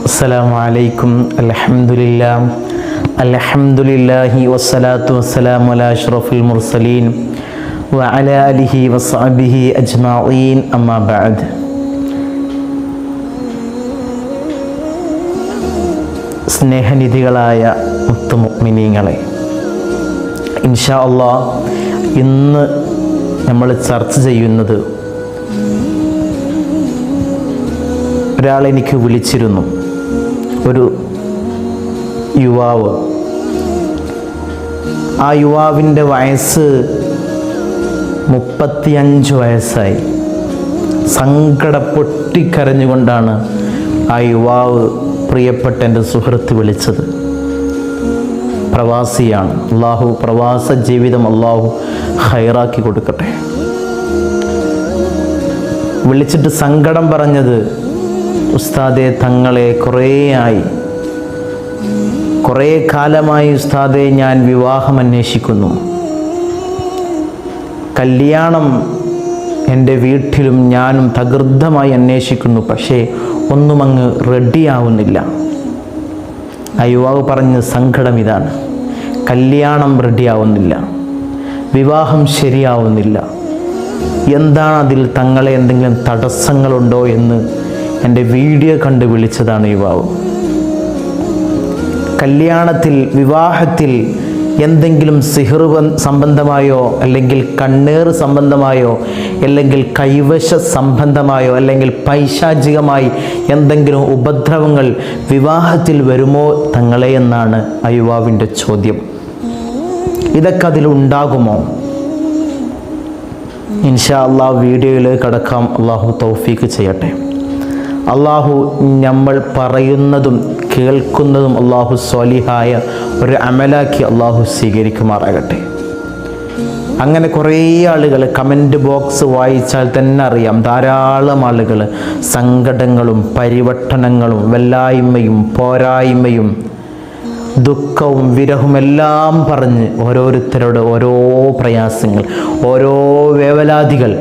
അസ്സലാമു അലൈക്കും. അൽഹംദുലില്ലാഹി വസ്സലാത്തു വസ്സലാമു അലാ അഷ്റഫിൽ മുർസലീൻ വഅലാ ആലിഹി വസ്സഹ്ബിഹി അജ്മഈൻ. അമ്മാ ബഅദ്. സ്നേഹനിധികളായ മുത്തുമുഅ്മിനീങ്ങളെ, ഇൻഷാ അല്ലാഹ് ഇന്ന് നമ്മൾ ചർച്ച ചെയ്യുന്നത്, ഒരാളെനിക്ക് വിളിച്ചിരുന്നു, ഒരു യുവാവ്. ആ യുവാവിൻ്റെ വയസ്സ് 35 വയസ്സായി. പൊട്ടിക്കരഞ്ഞുകൊണ്ടാണ് ആ യുവാവ് പ്രിയപ്പെട്ട എൻ്റെ സുഹൃത്ത് വിളിച്ചത്. പ്രവാസിയാണ്. അള്ളാഹു പ്രവാസ ജീവിതം അള്ളാഹു ഖൈറാക്കി കൊടുക്കട്ടെ. വിളിച്ചിട്ട് സങ്കടം പറഞ്ഞത്, ഉസ്താദേ, തങ്ങളെ കുറേ കാലമായി ഉസ്താദേ ഞാൻ വിവാഹം അന്വേഷിക്കുന്നു. കല്യാണം എൻ്റെ വീട്ടിലും ഞാനും തകൃദ്ധമായി അന്വേഷിക്കുന്നു, പക്ഷേ ഒന്നും അങ്ങ് റെഡിയാവുന്നില്ല. ആ യുവാവ് പറഞ്ഞ സങ്കടം ഇതാണ്. കല്യാണം റെഡിയാവുന്നില്ല, വിവാഹം ശരിയാവുന്നില്ല. എന്താണ് അതിൽ തങ്ങളെ എന്തെങ്കിലും തടസ്സങ്ങളുണ്ടോ എന്ന് എൻ്റെ വീഡിയോ കണ്ട് വിളിച്ചതാണ് യുവാവ്. കല്യാണത്തിൽ, വിവാഹത്തിൽ എന്തെങ്കിലും സിഹ്ർ സംബന്ധമായോ, അല്ലെങ്കിൽ കണ്ണേർ സംബന്ധമായോ, അല്ലെങ്കിൽ കൈവശ സംബന്ധമായോ, അല്ലെങ്കിൽ പൈശാചികമായി എന്തെങ്കിലും ഉപദ്രവങ്ങൾ വിവാഹത്തിൽ വരുമോ തങ്ങളെ എന്നാണ് ആ യുവാവിൻ്റെ ചോദ്യം. ഇതൊക്കെ അതിലുണ്ടാകുമോ? ഇൻഷാ അല്ലാഹ് വീഡിയോയിലേക്ക് കടക്കാം. അള്ളാഹു തൗഫീക്ക് ചെയ്യട്ടെ. അള്ളാഹു നമ്മൾ പറയുന്നതും കേൾക്കുന്നതും അള്ളാഹു സ്വാലിഹായ ഒരു അമലാക്കി അള്ളാഹു സ്വീകരിക്കുമാറാകട്ടെ. അങ്ങനെ കുറേ ആളുകൾ, കമൻറ്റ് ബോക്സ് വായിച്ചാൽ തന്നെ അറിയാം, ധാരാളം ആളുകൾ സങ്കടങ്ങളും പരിവട്ടനങ്ങളും വല്ലായ്മയും പോരായ്മയും ദുഃഖവും വിരഹവും എല്ലാം പറഞ്ഞ് ഓരോരുത്തരോട് ഓരോ പ്രയാസങ്ങൾ, ഓരോ വേവലാതികൾ.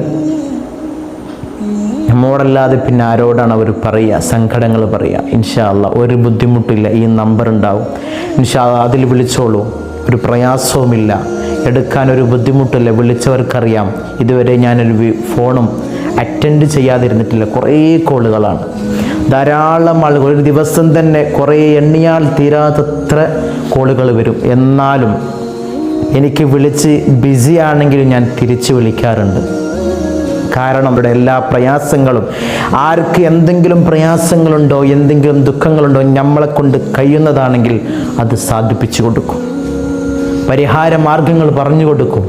നമ്മോടല്ലാതെ പിന്നെ ആരോടാണ് അവർ പറയുക? സങ്കടങ്ങൾ പറയുക. ഇൻഷാ അല്ലാഹ് ഒരു ബുദ്ധിമുട്ടില്ല, ഈ നമ്പർ ഉണ്ടാവും. ഇൻഷാ അല്ലാഹ് അതിൽ വിളിച്ചോളൂ. ഒരു പ്രയാസവുമില്ല, എടുക്കാനൊരു ബുദ്ധിമുട്ടില്ല. വിളിച്ചവർക്കറിയാം, ഇതുവരെ ഞാനൊരു ഫോണും അറ്റൻഡ് ചെയ്യാതിരുന്നിട്ടില്ല. കുറേ കോളുകളാണ്, ധാരാളം ആളുകൾ. ഒരു ദിവസം തന്നെ കുറേ എണ്ണിയാൽ തീരാത്തത്ര കോളുകൾ വരും. എന്നാലും എനിക്ക് വിളിച്ച് ബിസി ആണെങ്കിലും ഞാൻ തിരിച്ച് വിളിക്കാറുണ്ട്. കാരണം ഇവിടെ എല്ലാ പ്രയാസങ്ങളും, ആർക്ക് എന്തെങ്കിലും പ്രയാസങ്ങളുണ്ടോ, എന്തെങ്കിലും ദുഃഖങ്ങളുണ്ടോ, നമ്മളെ കൊണ്ട് കഴിയുന്നതാണെങ്കിൽ അത് സാധിപ്പിച്ചു കൊടുക്കും. പരിഹാര മാർഗങ്ങൾ പറഞ്ഞു കൊടുക്കും.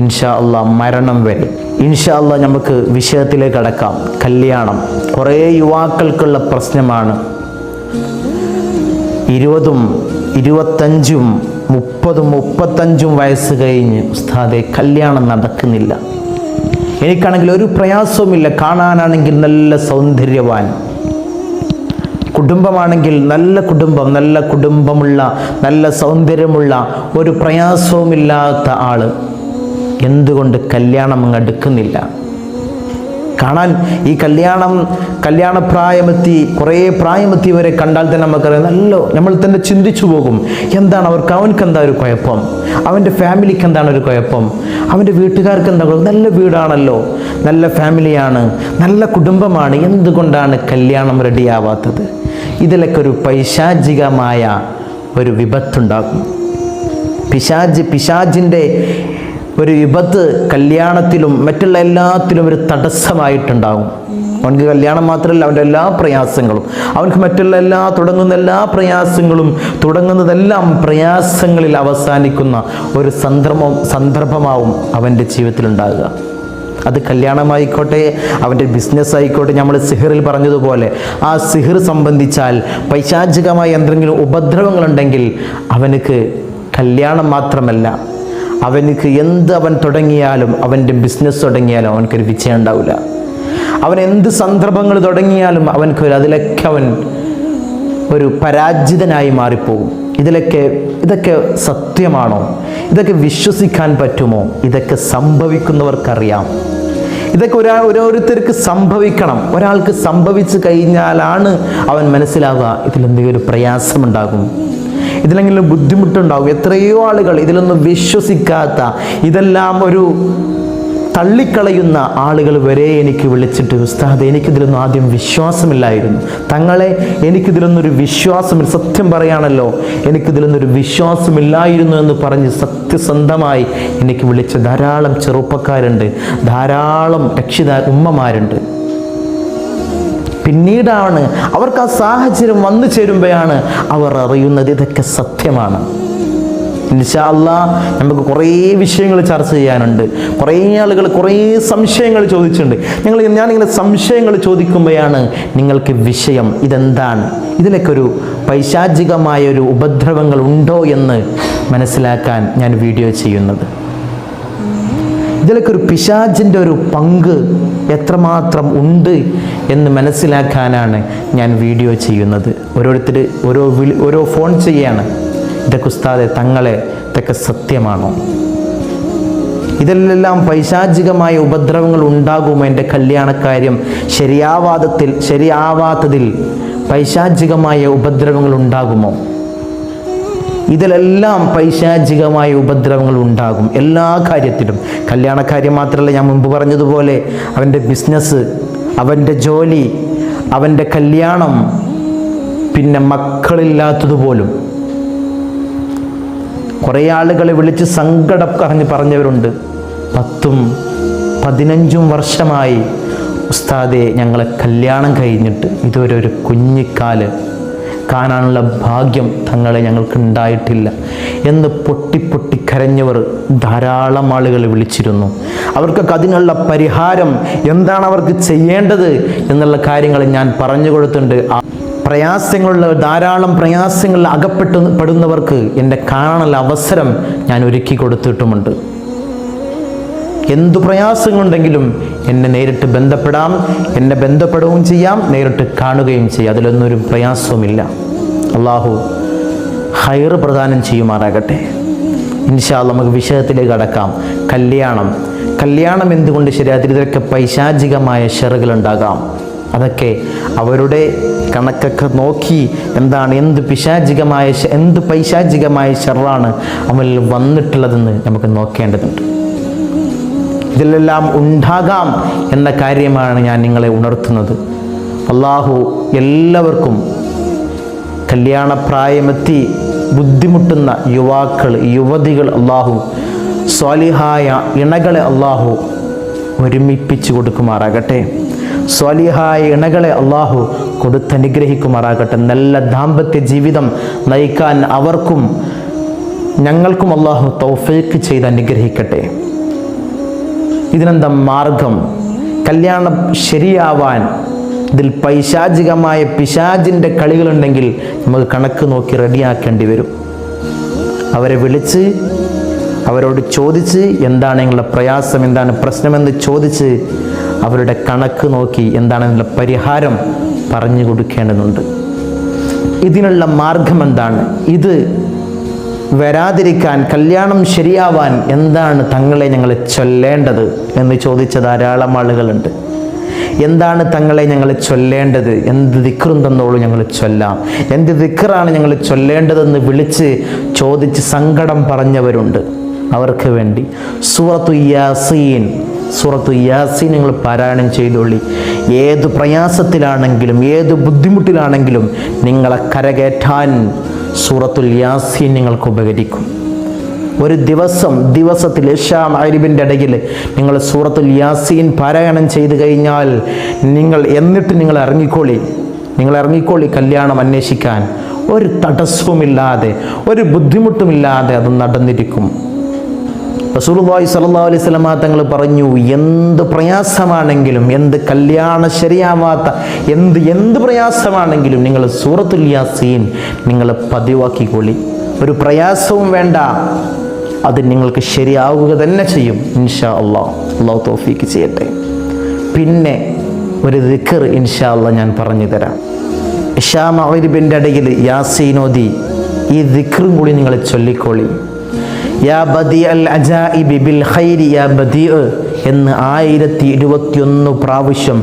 ഇൻഷാ അല്ലാഹ് മരണം വരെ. ഇൻഷാ അല്ലാഹ് നമുക്ക് വിഷയത്തിലേക്ക് കടക്കാം. കല്യാണം കുറേ യുവാക്കൾക്കുള്ള പ്രശ്നമാണ്. 20, 25, 30, 35 വയസ്സ് കഴിഞ്ഞ് ഉസ്താദേ കല്യാണം നടക്കുന്നില്ല. എനിക്കാണെങ്കിൽ ഒരു പ്രയാസവുമില്ല. കാണാനാണെങ്കിൽ നല്ല സൗന്ദര്യവാൻ, കുടുംബമാണെങ്കിൽ നല്ല കുടുംബം, നല്ല കുടുംബമുള്ള, നല്ല സൗന്ദര്യമുള്ള, ഒരു പ്രയാസവുമില്ലാത്ത ആള്. എന്തുകൊണ്ട് കല്യാണം അങ്ങ് എടുക്കുന്നില്ല? കാണാൻ ഈ കല്യാണപ്രായമെത്തി, കുറേ പ്രായമെത്തിയവരെ കണ്ടാൽ തന്നെ നമുക്കറിയാം, നമ്മൾ തന്നെ ചിന്തിച്ചു പോകും, എന്താണ് അവർക്ക് എന്താ ഒരു കുഴപ്പം, അവൻ്റെ ഫാമിലിക്ക് എന്താണ് ഒരു കുഴപ്പം, അവൻ്റെ വീട്ടുകാർക്ക് എന്താ? നല്ല വീടാണല്ലോ, നല്ല ഫാമിലിയാണ്, നല്ല കുടുംബമാണ്, എന്തുകൊണ്ടാണ് കല്യാണം റെഡിയാവാത്തത്? ഇതിലൊക്കെ ഒരു പൈശാചികമായ ഒരു വിപത്തുണ്ടാകും. പിശാചിൻ്റെ ഒരു വിപത്ത് കല്യാണത്തിലും മറ്റുള്ള എല്ലാത്തിലും ഒരു തടസ്സമായിട്ടുണ്ടാകും. അവനക്ക് കല്യാണം മാത്രമല്ല, അവൻ്റെ എല്ലാ പ്രയാസങ്ങളും, അവനക്ക് മറ്റുള്ള തുടങ്ങുന്ന എല്ലാ പ്രയാസങ്ങളും, തുടങ്ങുന്നതെല്ലാം പ്രയാസങ്ങളിൽ അവസാനിക്കുന്ന ഒരു സന്ദർഭമാവും അവൻ്റെ ജീവിതത്തിലുണ്ടാകുക. അത് കല്യാണമായിക്കോട്ടെ, അവൻ്റെ ബിസിനസ് ആയിക്കോട്ടെ. നമ്മൾ സിഹിറിൽ പറഞ്ഞതുപോലെ, ആ സിഹിർ സംബന്ധിച്ചാൽ പൈശാചികമായ എന്തെങ്കിലും ഉപദ്രവങ്ങളുണ്ടെങ്കിൽ അവനക്ക് കല്യാണം മാത്രമല്ല, അവനക്ക് അവൻ തുടങ്ങിയാലും, അവൻ്റെ ബിസിനസ് തുടങ്ങിയാലും അവനക്കൊരു വിജയം ഉണ്ടാവില്ല. അവൻ എന്ത് സന്ദർഭങ്ങൾ തുടങ്ങിയാലും അതിലൊക്കെ അവൻ ഒരു പരാജിതനായി മാറിപ്പോകും. ഇതൊക്കെ സത്യമാണോ? ഇതൊക്കെ വിശ്വസിക്കാൻ പറ്റുമോ? ഇതൊക്കെ സംഭവിക്കുന്നവർക്കറിയാം. ഇതൊക്കെ ഓരോരുത്തർക്ക് സംഭവിക്കണം. ഒരാൾക്ക് സംഭവിച്ചു കഴിഞ്ഞാലാണ് അവൻ മനസ്സിലാവുക ഇതിലെന്തെങ്കിലും ഒരു പ്രയാസമുണ്ടാകും, ഇതിലെങ്കിലും ബുദ്ധിമുട്ടുണ്ടാകും. എത്രയോ ആളുകൾ ഇതിലൊന്നും വിശ്വസിക്കാത്ത, ഇതെല്ലാം ഒരു തള്ളിക്കളയുന്ന ആളുകൾ വരെ എനിക്ക് വിളിച്ചിട്ട്, ഉസ്താദ് എനിക്കിതിലൊന്നും ആദ്യം വിശ്വാസമില്ലായിരുന്നു, തങ്ങളെ എനിക്കിതിലൊന്നൊരു വിശ്വാസമില്ല, സത്യം പറയാണല്ലോ എനിക്കിതിലൊന്നൊരു വിശ്വാസമില്ലായിരുന്നു എന്ന് പറഞ്ഞ് സത്യസന്ധമായി എനിക്ക് വിളിച്ച ധാരാളം ചെറുപ്പക്കാരുണ്ട്, ധാരാളം ഉമ്മമാരുണ്ട്. പിന്നീടാണ് അവർക്ക് ആ സാഹചര്യം വന്നു ചേരുമ്പോഴാണ് അവർ അറിയുന്നത് ഇതൊക്കെ സത്യമാണ്. ഇൻഷാ അല്ലാഹ് നമുക്ക് കുറേ വിഷയങ്ങൾ ചർച്ച ചെയ്യാനുണ്ട്. കുറേ ആളുകൾ കുറേ സംശയങ്ങൾ ചോദിച്ചിട്ടുണ്ട്. ഞാനിങ്ങനെ സംശയങ്ങൾ ചോദിക്കുമ്പോഴാണ് നിങ്ങൾക്ക് വിഷയം ഇതെന്താണ്, ഇതിലൊക്കെ ഒരു പൈശാചികമായ ഒരു ഉപദ്രവങ്ങൾ ഉണ്ടോ എന്ന് മനസ്സിലാക്കാൻ ഞാൻ വീഡിയോ ചെയ്യുന്നത്. ഇതിലൊക്കെ ഒരു പിശാചിൻ്റെ ഒരു പങ്ക് എത്രമാത്രം ഉണ്ട് എന്ന് മനസ്സിലാക്കാനാണ് ഞാൻ വീഡിയോ ചെയ്യുന്നത്. ഓരോരുത്തർ ഓരോ ഫോൺ ചെയ്യാണ്, ഇതൊക്കെ ഉസ്താദെ തങ്ങളെ ഇതൊക്കെ സത്യമാണോ, ഇതിലെല്ലാം പൈശാചികമായ ഉപദ്രവങ്ങൾ ഉണ്ടാകുമോ, എൻ്റെ കല്യാണക്കാര്യം ശരിയാവാത്തതിൽ പൈശാചികമായ ഉപദ്രവങ്ങൾ ഉണ്ടാകുമോ? ഇതിലെല്ലാം പൈശാചികമായ ഉപദ്രവങ്ങൾ ഉണ്ടാകും, എല്ലാ കാര്യത്തിലും. കല്യാണക്കാര്യം മാത്രമല്ല, ഞാൻ മുമ്പ് പറഞ്ഞതുപോലെ അവൻ്റെ ബിസിനസ്, അവൻ്റെ ജോലി, അവൻ്റെ കല്യാണം, പിന്നെ മക്കളില്ലാത്തതുപോലും. കുറേ ആളുകളെ വിളിച്ച് സങ്കടം പറഞ്ഞവരുണ്ട്. 10-15 വർഷമായി ഉസ്താദെ ഞങ്ങളെ കല്യാണം കഴിഞ്ഞിട്ട് ഇതുവരെ ഒരു കുഞ്ഞിക്കാല് കാണാനുള്ള ഭാഗ്യം തങ്ങളെ ഞങ്ങൾക്ക് ഉണ്ടായിട്ടില്ല എന്ന് പൊട്ടി കരഞ്ഞവർ ധാരാളം ആളുകൾ വിളിച്ചിരുന്നു. അവർക്കൊക്കെ അതിനുള്ള പരിഹാരം എന്താണ് അവർക്ക് ചെയ്യേണ്ടത് എന്നുള്ള കാര്യങ്ങൾ ഞാൻ പറഞ്ഞു കൊടുത്തിട്ടുണ്ട്. ധാരാളം പ്രയാസങ്ങളിൽ പെടുന്നവർക്ക് എന്നെ കാണാനുള്ള അവസരം ഞാൻ ഒരുക്കി കൊടുത്തിട്ടുമുണ്ട്. എന്തു പ്രയാസങ്ങളുണ്ടെങ്കിലും എന്നെ നേരിട്ട് ബന്ധപ്പെടാം, എന്നെ ബന്ധപ്പെടുകയും ചെയ്യാം, നേരിട്ട് കാണുകയും ചെയ്യാം. അതിലൊന്നൊരു പ്രയാസവുമില്ല. അള്ളാഹു ഹൈർ പ്രദാനം ചെയ്യുമാറാകട്ടെ. ഇൻഷാ അല്ലാഹ് നമുക്ക് വിഷയത്തിലേക്ക് കടക്കാം. കല്യാണം എന്തുകൊണ്ട് ശരിയാത്തിൽ ഇതിലൊക്കെ പൈശാചികമായ ഷറുകളുണ്ടാകാം. അതൊക്കെ അവരുടെ കണക്കൊക്കെ നോക്കി എന്ത് പൈശാചികമായ ഷറാണ് അവനിൽ വന്നിട്ടുള്ളതെന്ന് നമുക്ക് നോക്കേണ്ടതുണ്ട്. ഇതിലെല്ലാം ഉണ്ടാകാം എന്ന കാര്യമാണ് ഞാൻ നിങ്ങളെ ഉണർത്തുന്നത്. അള്ളാഹു എല്ലാവർക്കും കല്യാണപ്രായമെത്തി ബുദ്ധിമുട്ടുന്ന യുവതികൾ അള്ളാഹു സ്വാലിഹായ ഇണകളെ അള്ളാഹു ഒരുമിപ്പിച്ചു കൊടുക്കുമാറാകട്ടെ. സ്വാലിഹായ ഇണകളെ അള്ളാഹു കൊടുത്തനുഗ്രഹിക്കുമാറാകട്ടെ. നല്ല ദാമ്പത്യ ജീവിതം നയിക്കാൻ അവർക്കും ഞങ്ങൾക്കും അള്ളാഹു തൗഫീഖ് ചെയ്ത് അനുഗ്രഹിക്കട്ടെ. ഇതിനെന്താ മാർഗം? കല്യാണം ശരിയാവാൻ ഇതിൽ പൈശാചികമായ പിശാചിൻ്റെ കളികളുണ്ടെങ്കിൽ നമുക്ക് കണക്ക് നോക്കി റെഡിയാക്കേണ്ടി വരും. അവരെ വിളിച്ച് അവരോട് ചോദിച്ച് എന്താണ് നിങ്ങളുടെ പ്രയാസം, എന്താണ് പ്രശ്നമെന്ന് ചോദിച്ച് അവരുടെ കണക്ക് നോക്കി എന്താണ് അതിനുള്ള പരിഹാരം പറഞ്ഞു കൊടുക്കേണ്ടതുണ്ട്. ഇതിനുള്ള മാർഗം എന്താണ്, ഇത് വരാതിരിക്കാൻ, കല്യാണം ശരിയാവാൻ എന്താണ് തങ്ങളെ ഞങ്ങൾ ചൊല്ലേണ്ടത് എന്ന് ചോദിച്ച ധാരാളം ആളുകളുണ്ട്. എന്താണ് തങ്ങളെ ഞങ്ങൾ ചൊല്ലേണ്ടത്, എന്ത് ദിക്റും തന്നോളൂ ഞങ്ങൾ ചൊല്ലാം, എന്ത് ദിക്റാണ് ഞങ്ങൾ ചൊല്ലേണ്ടതെന്ന് വിളിച്ച് ചോദിച്ച് സങ്കടം പറഞ്ഞവരുണ്ട്. അവർക്ക് വേണ്ടി സൂറത്തു യാസീൻ നിങ്ങൾ പാരായണം ചെയ്തോളി. ഏത് പ്രയാസത്തിലാണെങ്കിലും ഏത് ബുദ്ധിമുട്ടിലാണെങ്കിലും നിങ്ങളെ കരകയറ്റാൻ സൂറത്തുൽ യാസീൻ നിങ്ങൾക്ക് ഉപകരിക്കും. ഒരു ദിവസത്തിൽ ഇശാ മഗ്‌രിബിൻ്റെ ഇടയിൽ നിങ്ങൾ സൂറത്തുൽ യാസീൻ പാരായണം ചെയ്തു കഴിഞ്ഞാൽ നിങ്ങൾ ഇറങ്ങിക്കോളി കല്യാണം അന്വേഷിക്കാൻ. ഒരു തടസ്സവുമില്ലാതെ ഒരു ബുദ്ധിമുട്ടുമില്ലാതെ അത് നടന്നിരിക്കും. റസൂലുള്ളാഹി സ്വല്ലല്ലാഹു അലൈഹി വസല്ലം തങ്ങൾ പറഞ്ഞു, എന്ത് പ്രയാസമാണെങ്കിലും, എന്ത് കല്യാണം ശരിയാവാത്ത എന്ത് പ്രയാസമാണെങ്കിലും നിങ്ങൾ സൂറത്തുൽ യാസീൻ നിങ്ങൾ പതിവാക്കിക്കൊള്ളി. ഒരു പ്രയാസവും വേണ്ട, അത് നിങ്ങൾക്ക് ശരിയാവുക തന്നെ ചെയ്യും ഇൻഷാ അല്ലാഹ്. അല്ലാഹു തൗഫീഖ് ചെയ്യട്ടെ. പിന്നെ ഒരു ദിക്ർ ഇൻഷാ അല്ലാഹ് ഞാൻ പറഞ്ഞു തരാം. ഇശാ മഗ്‌രിബിൻ്റെ ഇടയിൽ യാസീൻ ഓതി ഈ ദിക്റും കൂടി നിങ്ങൾ ചൊല്ലിക്കോളി. യാ ബദീഅൽ അജാഇബി ബിൽ ഖൈരി യാ ബദീഅ എന്ന് 1021 പ്രാവശ്യം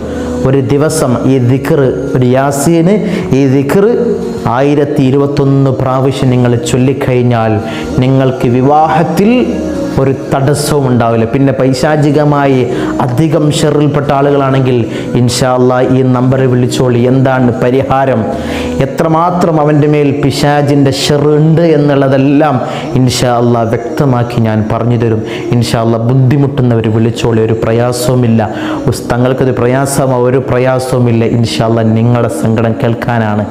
ഒരു ദിവസം ഈ ദിക്ർ, ഒരു യാസീന് ഈ ദിക്ർ 1021 പ്രാവശ്യം നിങ്ങൾ ചൊല്ലിക്കഴിഞ്ഞാൽ നിങ്ങൾക്ക് വിവാഹത്തിൽ ഒരു തടസ്സവും ഉണ്ടാവില്ല. പിന്നെ പൈശാചികമായി അധികം ഷെറിൽപ്പെട്ട ആളുകളാണെങ്കിൽ ഇൻഷാ അല്ലാഹ് ഈ നമ്പറിൽ വിളിച്ചോളി. എന്താണ് പരിഹാരം, എത്രമാത്രം അവൻ്റെ മേൽ പിശാചിൻ്റെ ഷെറുണ്ട് എന്നുള്ളതെല്ലാം ഇൻഷാ അല്ലാഹ് വ്യക്തമാക്കി ഞാൻ പറഞ്ഞു തരും. ഇൻഷാ അല്ലാഹ് ബുദ്ധിമുട്ടുന്നവർ വിളിച്ചോളി, ഒരു പ്രയാസവുമില്ല. തങ്ങൾക്കൊരു പ്രയാസമോ ഒരു പ്രയാസവുമില്ല. ഇൻഷാ അല്ലാഹ് നിങ്ങളുടെ സങ്കടം കേൾക്കാനാണ്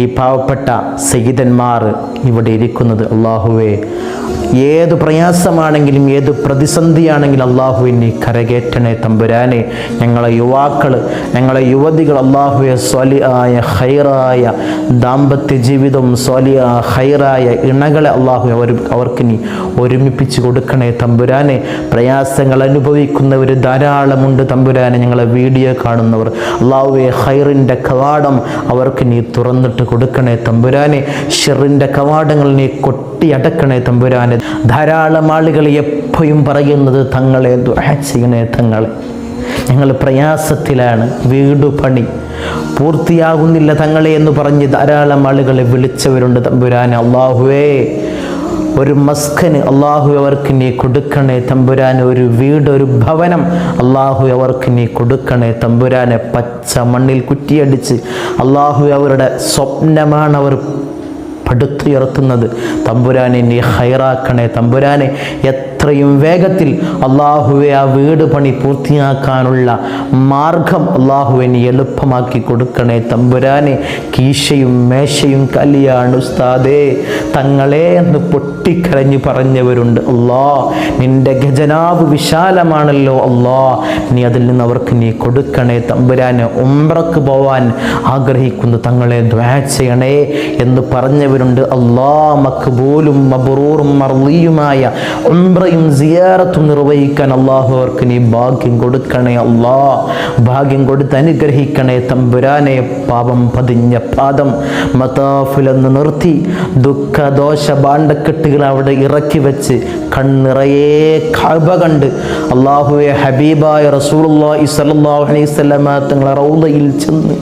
ഈ പാവപ്പെട്ട സയ്യിദന്മാർ ഇവിടെ ഇരിക്കുന്നത്. അല്ലാഹുവേ, ഏത് പ്രയാസമാണെങ്കിലും ഏത് പ്രതിസന്ധിയാണെങ്കിലും അല്ലാഹുവേ നീ കരകയറ്റണേ തമ്പുരാനെ. ഞങ്ങളെ യുവാക്കൾ, ഞങ്ങളെ യുവതികൾ അല്ലാഹുവേ സ്വാലിഹായ ഖൈറായ ദാമ്പത്യ ജീവിതം, സ്വാലിഹായ ഖൈറായ ഇണകളെ അല്ലാഹുവേ അവർക്ക് നീ ഒരുമിപ്പിച്ച് കൊടുക്കണേ തമ്പുരാനെ. പ്രയാസങ്ങൾ അനുഭവിക്കുന്നവർ ധാരാളമുണ്ട് തമ്പുരാനെ. ഞങ്ങളെ വീഡിയോ കാണുന്നവർ അല്ലാഹുവേ ഖൈറിൻ്റെ കവാടം അവർക്ക് നീ തുറന്നിട്ട് കൊടുക്കണേ തമ്പുരാനെ. ഷെറിൻ്റെ കവാടങ്ങൾ നീ കൊട്ടിയടക്കണേ തമ്പുരാനെ. ധാരാളം ആളുകൾ എപ്പോഴും പറയുന്നത് തങ്ങളെ ദുആ ചെയ്യണേ തങ്ങളെ, ഞങ്ങൾ പ്രയാസത്തിലാണ്, വീട് പണി പൂർത്തിയാകുന്നില്ല തങ്ങളെ എന്ന് പറഞ്ഞ് ധാരാളം ആളുകളെ വിളിച്ചവരുണ്ട് തമ്പുരാനെ. അല്ലാഹുവേ, ഒരു മസ്കന് അല്ലാഹു അവർക്ക് നീ കൊടുക്കണേ തമ്പുരാനെ. ഒരു വീട്, ഒരു ഭവനം അല്ലാഹു അവർക്ക് നീ കൊടുക്കണേ തമ്പുരാനെ. പച്ച മണ്ണിൽ കുറ്റിയടിച്ച് അല്ലാഹു അവരുടെ സ്വപ്നമാണ് അവർ പടുത്തുയർത്തുന്നത് തമ്പുരാനെ. നീ ഹൈറാക്കണേ തമ്പുരാനെ. എത്രയും വേഗത്തിൽ അല്ലാഹുവെ ആ വീട് പണി പൂർത്തിയാക്കാനുള്ള മാർഗം അല്ലാഹുവെ നീ എളുപ്പമാക്കി കൊടുക്കണേ തമ്പുരാനെ. കീശയും മേശയും കല്യാണ് ഉസ്താദേ തങ്ങളെ എന്ന് പൊട്ടിക്കരഞ്ഞു പറഞ്ഞവരുണ്ട്. അല്ലാ, നിന്റെ ഖജനാവ് വിശാലമാണല്ലോ അല്ലാ, നീ അതിൽ നിന്ന് അവർക്ക് നീ കൊടുക്കണേ തമ്പുരാനെ. ഉംറക്ക് പോവാൻ ആഗ്രഹിക്കുന്നു തങ്ങളെ ദുആ ചെയ്യണേ എന്ന് പറഞ്ഞവരുണ്ട്. അല്ലാ, മഖ്ബൂലും മബ്റൂറും മർളിയുമായ ഉംറയും സിയാറത്തും നിർവഹിക്കാൻ അല്ലാഹു അവർക്ക് നീ ഭാഗ്യം കൊടുക്കണേ അല്ലാ. ഭാഗ്യം കൊടുത്ത് അനുഗ്രഹിക്കണേ തമ്പുരാനെ. പാപം പതിഞ്ഞ പാദം മതാഫിലെന്ന് നിർത്തി ദുഃഖദോഷ ഭാണ്ഡക്കെട്ടുകൾ അവിടെ ഇറക്കി വെച്ച് കണ്ണിറയെ കഅബ കണ്ട് അല്ലാഹുവെ ഹബീബായ റസൂലുള്ളാഹി സ്വല്ലല്ലാഹു അലൈഹി വസല്ലമ തങ്ങളെ റൗളയിൽ ചെന്ന്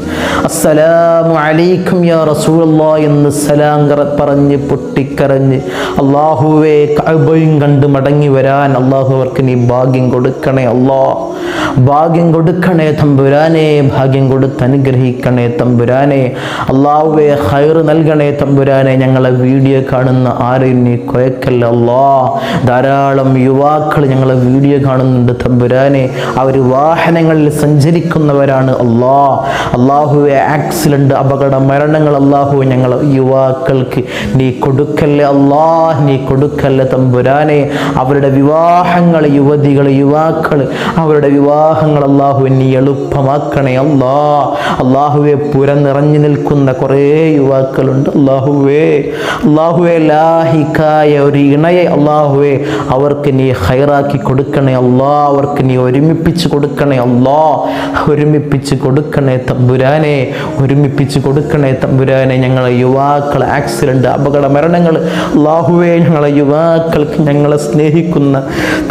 അസ്സലാമു അലൈക്കും യാ റസൂലുള്ളാഹി എന്ന് സലാം പറഞ്ഞ് പൊട്ടിക്കരഞ്ഞ് അല്ലാഹുവെ കഅബയും കണ്ട് മടങ്ങി വരാൻ അല്ലാഹു അവർക്ക് നീ ഭാഗ്യം കൊടുക്കണേ അല്ലാ. ഭാഗ്യം കൊടുക്കണേ തമ്പുരാനെ. ഭാഗ്യം കൊടുത്ത് അനുഗ്രഹിക്കണേ തമ്പുരാനെ. അല്ലാഹുവേ ഖൈർ നൽകണേ തമ്പുരാനെ. ഞങ്ങളെ വീഡിയോ കാണുന്ന ആരെയും നീ കൊയക്കല്ല അല്ലാ. ധാരാളം യുവാക്കൾ ഞങ്ങളെ വീഡിയോ കാണുന്നുണ്ട് തമ്പുരാനെ. അവർ വാഹനങ്ങളിൽ സഞ്ചരിക്കുന്നവരാണ് അല്ലാ. അല്ലാഹുവേ ആക്സിഡന്റ്, അപകട മരണങ്ങൾ അല്ലാഹുവേ ഞങ്ങളെ യുവാക്കൾക്ക് നീ കൊടുക്കല്ലേ അല്ലാ. നീ കൊടുക്കല്ലേ തമ്പുരാനെ. അവരുടെ വിവാഹങ്ങൾ, യുവതികൾ യുവാക്കൾ അവരുടെ വിവാഹങ്ങൾ അല്ലാഹുവേ നീ എളുപ്പമാക്കണേ അല്ലാ. അല്ലാഹുവേ പുര നിറഞ്ഞു നിൽക്കുന്ന കുറേ യുവാക്കളുണ്ട് അല്ലാഹുവേ. അല്ലാഹുവേ ലാഹിക്കായ ഒരു ഇണയെ അല്ലാഹുവേ അവർക്ക് നീ ഖൈറാക്കി കൊടുക്കണേ അല്ലാ. അവർക്ക് നീ ഒരുമിപ്പിച്ച് കൊടുക്കണേ അല്ലാ. ഒരുമിപ്പിച്ച് കൊടുക്കണേ തമ്പുരാനെ. ഒരുമിപ്പിച്ച് കൊടുക്കണേ തമ്പുരാനെ. ഞങ്ങളെ യുവാക്കൾ ആക്സിഡന്റ്, അപകട മരണങ്ങൾ അല്ലാഹുവേ ഞങ്ങളെ യുവാക്കൾക്ക് ഞങ്ങളെ സ്നേഹിക്കുന്ന,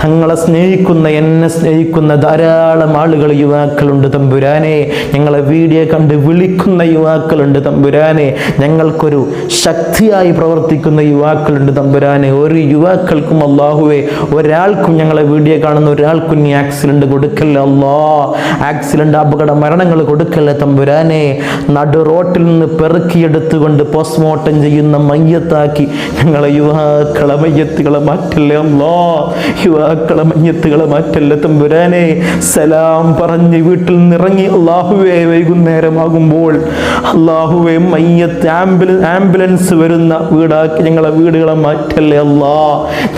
തങ്ങളെ സ്നേഹിക്കുന്ന, എന്നെ സ്നേഹിക്കുന്ന ധാരാളം ആളുകൾ യുവാക്കളുണ്ട് തമ്പുരാനെ. ഞങ്ങളെ വീഡിയോ കണ്ട് വിളിക്കുന്ന യുവാക്കളുണ്ട് തമ്പുരാനെ. ഞങ്ങൾക്കൊരു ശക്തിയായി പ്രവർത്തിക്കുന്ന യുവാക്കളുണ്ട് തമ്പുരാനെ. ഒരു യുവാക്കൾക്കും അല്ലാഹുവേ ഒരാൾക്കും, ഞങ്ങളെ വീഡിയോ കാണുന്ന ഒരാൾക്കും നീ ആക്സിഡന്റ് കൊടുക്കല്ലേ അല്ലാ. ആക്സിഡന്റ്, അപകട മരണങ്ങൾ കൊടുക്കല്ലേ തമ്പുരാനെ. നടു റോട്ടിൽ നിന്ന് പെറുക്കിയെടുത്തുകൊണ്ട് പോസ്റ്റ്മോർട്ടം ചെയ്യുന്ന മയ്യത്താക്കി ഞങ്ങളെ യുവാക്കളെ മയ്യത്തുകളെ മാറ്റല്ലേ അല്ലാ. യുവാക്കളെ മയ്യത്തുകളെ മാറ്റല്ലേ തമ്പുരാനെ. സലാം പറഞ്ഞ് വീട്ടിൽ നിന്നിറങ്ങി അല്ലാഹുവേ വൈകുന്നേരമാകുമ്പോൾ അല്ലാഹുവേ മയ്യത്ത് ആംബുലൻസ് വരുന്ന വീടാക്കി ഞങ്ങളെ വീടുകളെ മാറ്റല്ലേ അല്ലാ.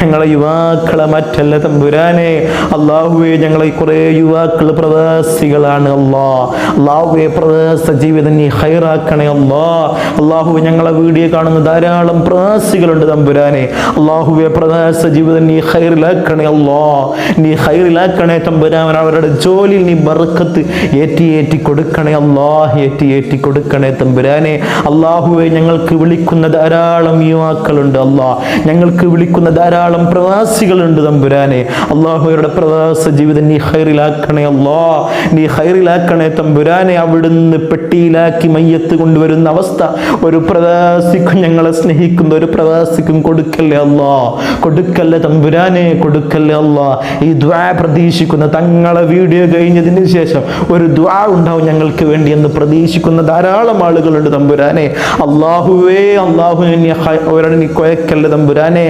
ഞങ്ങളെ യുവാക്കളെ മാറ്റല്ലേ തമ്പുരാനെ. അല്ലാഹുവേ ഞങ്ങളെ കുറേ യുവാക്കൾ പ്രവാസികളാണ് അല്ലാ. അല്ലാഹുവേ പ്രവാസ ജീവിതം നീ ഖൈറാക്കണേ അല്ലാ. അല്ലാഹുവേ ഞങ്ങളെ വീഡിയോ കാണുന്ന ധാരാളം പ്രവാസികളുണ്ട് തമ്പുരാനെ. അല്ലാഹുവേ പ്രവാസ ജീവിതം നീ ഖൈറിലാക്കണേ അല്ലാ, നീ ഖൈറിലാക്കണേ തമ്പുരാൻ. അവരുടെ ജോലിയിൽ നീ ബർക്കത്ത് ഏറ്റി കൊടുക്കണേ അല്ലാ, ഏറ്റി കൊടുക്കണേ തമ്പുരാനെ. അല്ലാഹുവേ, ഞങ്ങൾക്ക് വിളിക്കുന്ന ധാരാളം യുവാക്കളുണ്ട് അല്ലാ, ഞങ്ങൾക്ക് വിളിക്കുന്ന ധാരാളം പ്രവാസികളുണ്ട് തമ്പുരാനെ. അല്ലാഹുവയുടെ പ്രവാസ ജീവിതം നീ ഖൈറിലാക്കണേ അല്ലാ, നീ ഖൈറിലാക്കണേ തമ്പുരാനെ. അവിടുന്ന് പെട്ടിയിലാക്കി മയ്യത്ത് കൊണ്ടുവരുന്ന അവസ്ഥ ഒരു പ്രവാസിക്കും, ഞങ്ങളെ സ്നേഹിക്കുന്ന ഒരു പ്രവാസിക്കും കൊടുക്കല്ലേ അല്ലാ, കൊടുക്കല്ലേ തമ്പുരാനെ, കൊടുക്കല്ലേ അല്ലാ. ഈ ദുആ പ്രതീക്ഷിക്കുന്ന, തങ്ങളെ വീഡിയോ കഴിഞ്ഞതിന് ശേഷം ഒരു ദുആ ഉണ്ടാവും ഞങ്ങൾക്ക് വേണ്ടി എന്ന് പ്രതീക്ഷിക്കുന്ന ധാരാളം ആളുകളുണ്ട് തമ്പുരാനെ. അല്ലാഹുവേ, അവരുടെ നീ കൊയക്കല്ലേ തമ്പുരാനെ,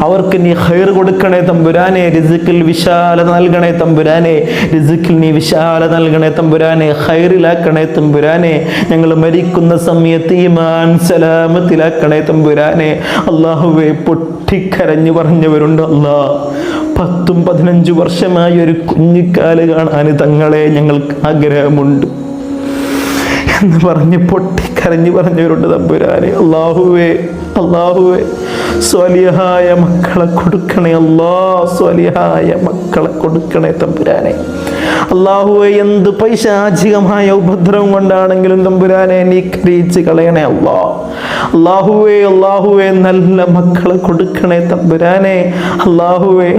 അവർക്ക് നീ ഖൈർ കൊടുക്കണേ തമ്പുരാനെ. റിസ്ക്കിൽ വിശാലത നൽകണേ തമ്പുരാനെ, റിസ്ക്കിൽ നീ വിശാലത നൽകണേ തമ്പുരാനെ, ഖൈറിലാക്കണേ തമ്പുരാനെ. ഞങ്ങൾ മരിക്കുന്ന സമയത്ത് ഈമാൻ സലാമത്തിലാക്കണേ തമ്പുരാനെ. അല്ലാഹുവേ, പൊട്ടിക്കരഞ്ഞു പറഞ്ഞവരുണ്ട് അല്ലാ, 10-15 വർഷമായി ഒരു കുഞ്ഞിക്കാല് കാണാൻ തങ്ങളെ ഞങ്ങൾക്ക് ആഗ്രഹമുണ്ട് എന്ന് പറഞ്ഞ് പൊട്ടിക്കരഞ്ഞു പറഞ്ഞവരുണ്ട് തമ്പുരാനെ. അല്ലാഹുവേ, സ്വാലിഹായ മക്കളെ കൊടുക്കണേ അല്ലാ, സ്വാലിഹായ മക്കളെ കൊടുക്കണേ തമ്പുരാനെ. അല്ലാഹുവേ, എന്ത് പൈശാചികമായ ഉപദ്രവം കൊണ്ടാണെങ്കിലും തമ്പുരാനെ നീ കരിയിച്ച് കളയണേ അല്ലാ. അല്ലാഹുവേ, നല്ല മക്കളെ കൊടുക്കണേ തമ്പുരാനെ. അല്ലാഹുവേ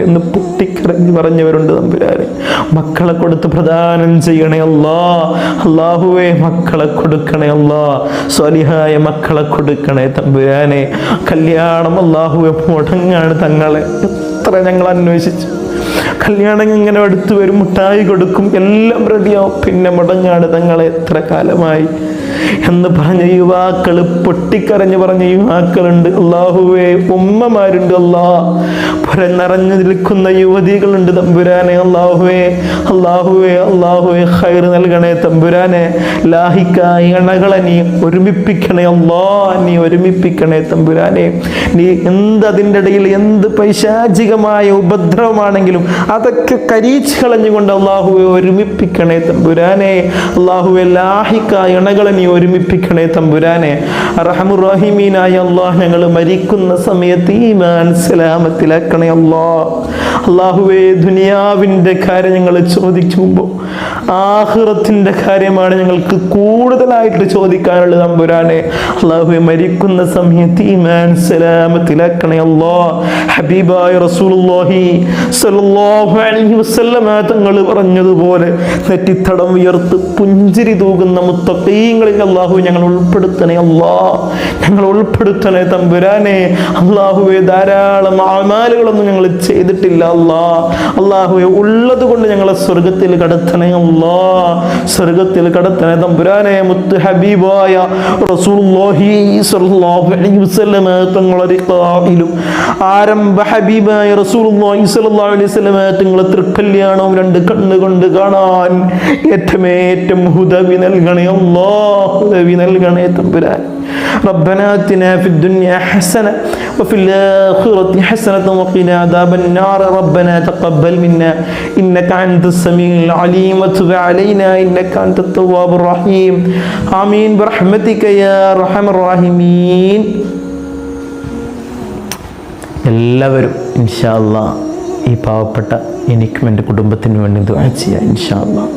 എന്ന് പൊട്ടിക്കരഞ്ഞു പറഞ്ഞവരുണ്ട് തമ്പുരാനെ. മക്കളെ കൊടുത്ത് പ്രദാനം ചെയ്യണേ അല്ലാ. അല്ലാഹുവേ, മക്കളെ കൊടുക്കണേ അല്ലാ, സ്വാലിഹായ മക്കളെ കൊടുക്കണേ തമ്പുരാനെ. കല്യാണം അല്ലാഹുവേ മുടങ്ങാണ് തങ്ങളെ, എത്ര ഞങ്ങൾ അന്വേഷിച്ചു. കല്യാണം ഇങ്ങനെ അടുത്ത് വരും, മുട്ടായി കൊടുക്കും, എല്ലാം റെഡിയാവും, പിന്നെ മുടങ്ങാണ് തങ്ങളെ, എത്ര കാലമായി എന്ന് പറഞ്ഞ യുവാക്കൾ, പൊട്ടിക്കരഞ്ഞു പറഞ്ഞ യുവാക്കളുണ്ട്. അല്ലാഹുവേ, ഉമ്മമാരുണ്ട് അല്ലാ, നിറഞ്ഞു നിൽക്കുന്ന യുവതികളുണ്ട് തമ്പുരാനെ. അല്ലാഹുവേ ഖൈർ നൽകണേ തമ്പുരാനെ. ലാഹിക്കായി ഇണകളെ നീ ഒരുമിപ്പിക്കണേ അല്ലാ, നീ ഒരുമിപ്പിക്കണേ തമ്പുരാനെ. നീ അതിൻ്റെ ഇടയിൽ എന്ത് പൈശാചികമായ ഉപദ്രവമാണെങ്കിലും അതൊക്കെ കരിയിച്ച് കളഞ്ഞുകൊണ്ട് അല്ലാഹുവേ ഒരുമിപ്പിക്കണേ തമ്പുരാനെ. അല്ലാഹുവേ, ലാഹിക്കായി ഇണകളെ നീ ഒരുമിപ്പിക്കണേ തമ്പുരാനെ. അർഹമുർ റഹീമീനായ അല്ലാഹ്, ഞങ്ങൾ മരിക്കുന്ന സമയത്ത് ഈമാൻ സലാമത്തിലാക്കണേ അല്ലാഹ്. അല്ലാഹുവേ, ദുനിയാവിൻ്റെ കാര്യം ഞങ്ങൾ ചോദിക്കുമ്പോൾ ആഖിറത്തിന്റെ കാര്യമാണ് ഞങ്ങൾക്ക് കൂടുതലായിട്ട് ചോദിക്കാനുള്ളത് തമ്പുരാനെ. അല്ലാഹുവേ, മരിക്കുന്ന സമയത്ത് ഈമാൻ സലാമത്തിലാക്കണേ അല്ലാഹ്. ഹബീബായ റസൂലുള്ളാഹി സ്വല്ലല്ലാഹു അലൈഹി വസല്ലമ തങ്ങൾ പറഞ്ഞതുപോലെ നെറ്റിത്തടം ഉയർത്ത് പുഞ്ചിരി തൂകുന്ന മുത്തഖീങ്ങളിൽ അല്ലാഹു ഞങ്ങൾ ഉൾപ്പെടുത്തണേ അല്ലാഹ്, ഞങ്ങൾ ഉൾപ്പെടുത്തണേ തമ്പുരാനെ. അല്ലാഹുവേ, ധാരാളം അമാലുകളൊന്നും ഞങ്ങൾ ചെയ്തിട്ടില്ല അല്ലാഹ്. അല്ലാഹുവേ, ഉള്ളത് കൊണ്ട് ഞങ്ങളെ സ്വർഗത്തിൽ കടത്തണേ അല്ലാഹ്, സ്വർഗത്തിൽ കടത്തണേ തമ്പുരാനെ. മുത്ത് ഹബീബായ റസൂലുള്ളാഹി സ്വല്ലല്ലാഹു അലൈഹി വസല്ലമ തങ്ങളുടെ ഖായിലും ആരംഭ ഹബീബായ റസൂലുള്ളാഹി സ്വല്ലല്ലാഹു അലൈഹി വസല്ലമ തങ്ങളുടെ തൃക്കല്യാണവും രണ്ട് കണ്ണുകൊണ്ട് കാണാൻ ഏറ്റവും ഹുദവി നൽകണേ അല്ലാഹ്, ഹുദവി നൽകണേ തമ്പുരാൻ. ربنا آتنا في الدنيا حسنة وفي الآخرة حسنة وقنا عذاب النار. ربنا تقبل منا إنك أنت السميع العليم وتب علينا إنك أنت التواب الرحيم. آمين برحمتك يا أرحم الراحمين. എല്ലാവരും ഇൻഷാ അല്ലാഹ് ഈ പാവപ്പെട്ട എനിക്കും എൻ്റെ കുടുംബത്തിനു വേണ്ടി ദുആ ചെയ്യുക ഇൻഷാ അല്ലാഹ്.